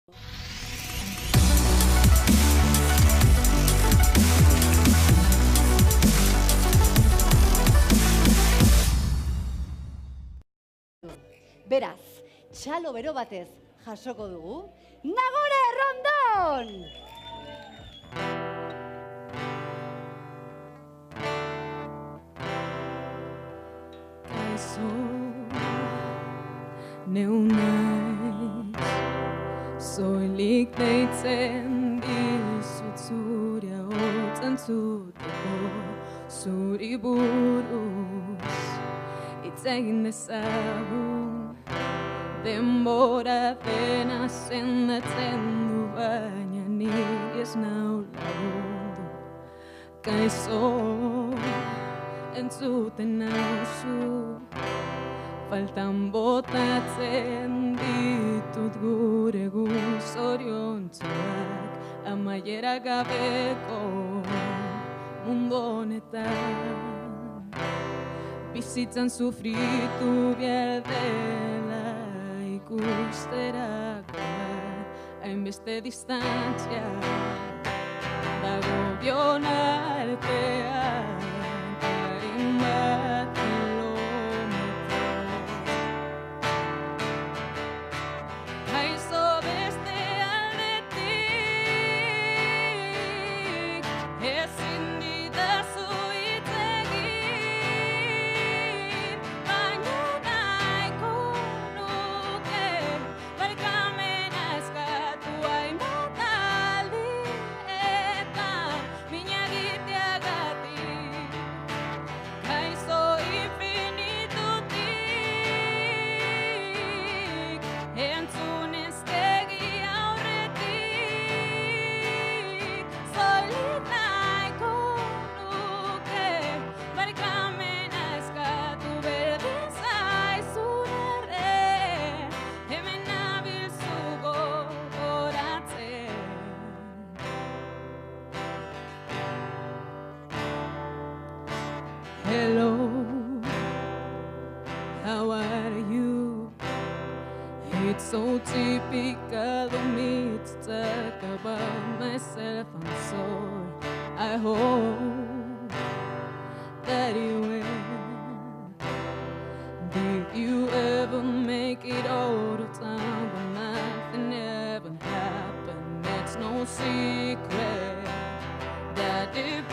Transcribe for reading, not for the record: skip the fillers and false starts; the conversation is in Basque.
Beraz, txalo bero batez jasoko dugu, Nagore Rondon! Kaixo, neu naiz, soilik deitzen dizut zure ahotsa entzuteko, zuri buruz hitz egin dezagun, denbora dena sendatzen du, baina ni ez nau lagundu. Kaixo, entzuten nauzu, faltan botatzen ditut gure zoriontsuak, amaiera gabeko mundu honetan. Bizitzan sufritu behar dela ikusterakoan, hainbeste distantzia dago bion artean. Hello, how are you? It's so typical of me to talk about myself, I'm sorry. I hope that you will. Did you ever make it out of time when nothing ever happened? It's no secret that the